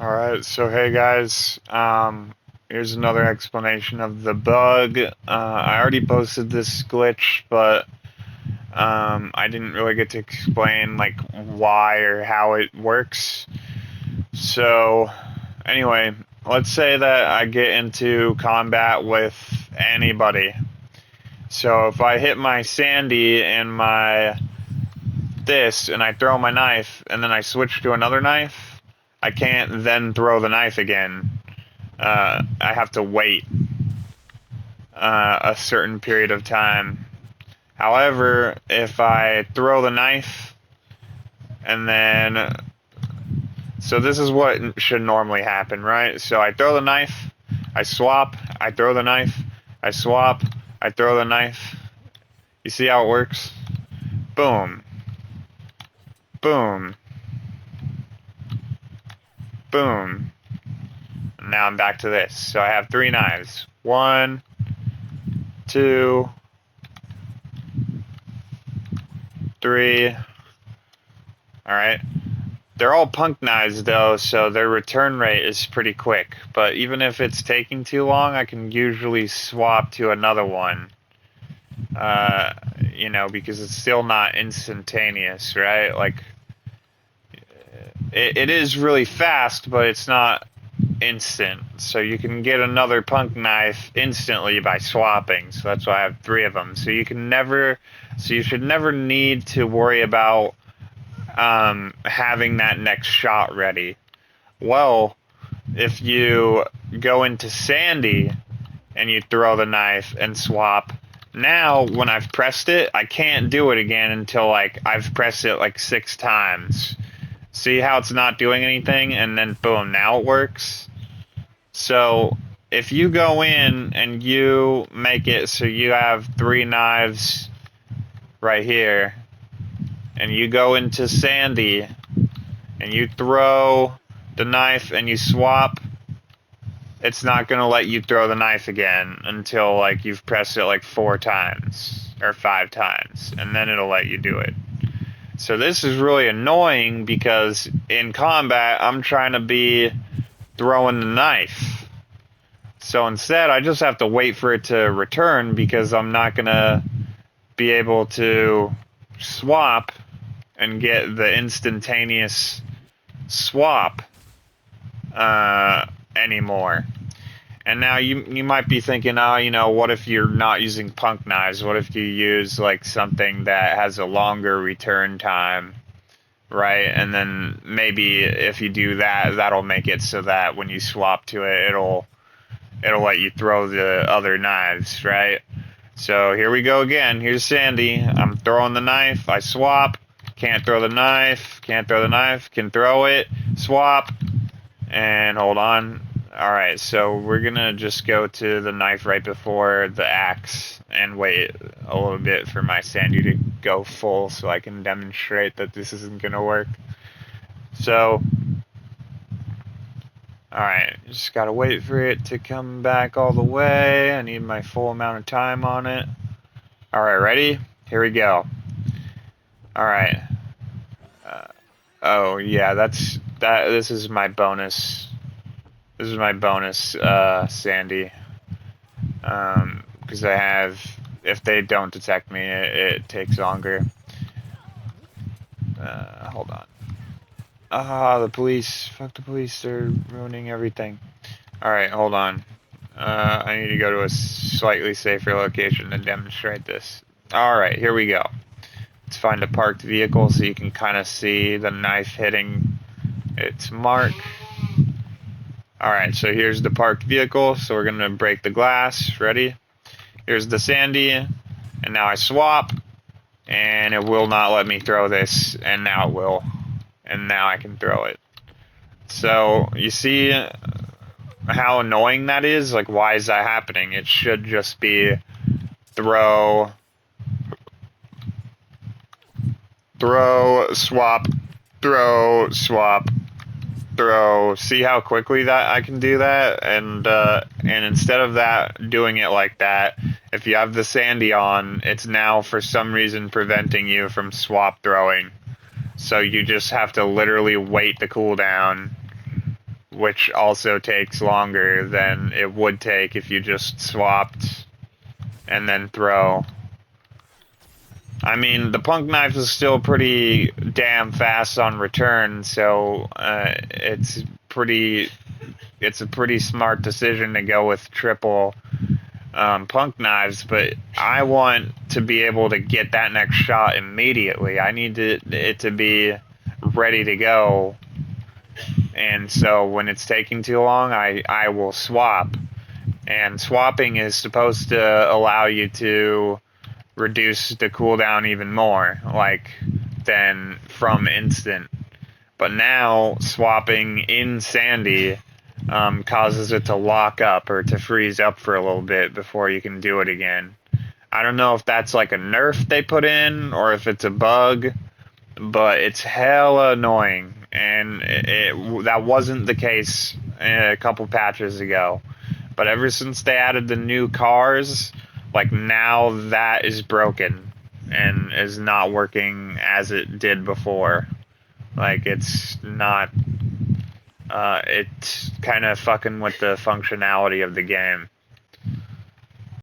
Alright, so hey guys, here's another explanation of the bug. I already posted this glitch, but I didn't really get to explain like why or how it works. So anyway, let's say that I get into combat with anybody. So if I hit my Sandy and my this and I throw my knife and then I switch to another knife, I can't then throw the knife again. I have to wait a certain period of time. However, if I throw the knife and then, so this is what should normally happen, right? So I throw the knife, I swap, I throw the knife, I swap, I throw the knife. You see how it works? Boom, boom, boom. And now I'm back to this. So I have three knives. One, two, three. Alright. They're all punk knives though, so their return rate is pretty quick. But even if it's taking too long, I can usually swap to another one. Because it's still not instantaneous, right? Like, it is really fast, but it's not instant. So you can get another punk knife instantly by swapping. So that's why I have three of them. So you should never need to worry about having that next shot ready. Well, if you go into Sandy and you throw the knife and swap, now when I've pressed it, I can't do it again until like I've pressed it like 6 times. See how it's not doing anything, and then boom, now it works. So if you go in and you make it so you have 3 knives right here, and you go into Sandy and you throw the knife and you swap, it's not going to let you throw the knife again until like you've pressed it like 4 times or 5 times, and then it'll let you do it. So this is really annoying because in combat I'm trying to be throwing the knife. So instead I just have to wait for it to return because I'm not going to be able to swap and get the instantaneous swap anymore. And now you might be thinking, oh, what if you're not using punk knives? What if you use like something that has a longer return time, right? And then maybe if you do that, that'll make it so that when you swap to it, it'll let you throw the other knives, right? So here we go again. Here's Sandy. I'm throwing the knife. I swap. Can't throw the knife. Can't throw the knife. Can throw it. Swap. And hold on. Alright, so we're gonna just go to the knife right before the axe and wait a little bit for my Sandy to go full so I can demonstrate that this isn't gonna work. So, alright, just gotta wait for it to come back all the way. I need my full amount of time on it. Alright, ready? Here we go. Alright. Oh, yeah, this is my bonus. This is my bonus, Sandy. Because if they don't detect me, it takes longer. Hold on. The police. Fuck the police, they're ruining everything. Alright, hold on. I need to go to a slightly safer location to demonstrate this. Alright, here we go. Let's find a parked vehicle so you can kind of see the knife hitting its mark. Alright, so here's the parked vehicle, so we're going to break the glass. Ready? Here's the Sandy, and now I swap, and it will not let me throw this, and now it will. And now I can throw it. So, you see how annoying that is? Like, why is that happening? It should just be throw, swap, throw, swap, throw. See how quickly that I can do that? And instead of that, doing it like that, if you have the Sandy on, it's now for some reason preventing you from swap throwing. So you just have to literally wait the cooldown, which also takes longer than it would take if you just swapped and then throw. I mean, the punk knife is still pretty damn fast on return, so it's a pretty smart decision to go with triple punk knives. But I want to be able to get that next shot immediately. I need it to be ready to go, and so when it's taking too long, I will swap. And swapping is supposed to allow you to reduce the cooldown even more, like, than from instant. But now, swapping in Sandy causes it to lock up or to freeze up for a little bit before you can do it again. I don't know if that's like a nerf they put in or if it's a bug, but it's hella annoying. And that wasn't the case a couple patches ago. But ever since they added the new cars, like, now that is broken and is not working as it did before. Like, it's not, it's kind of fucking with the functionality of the game.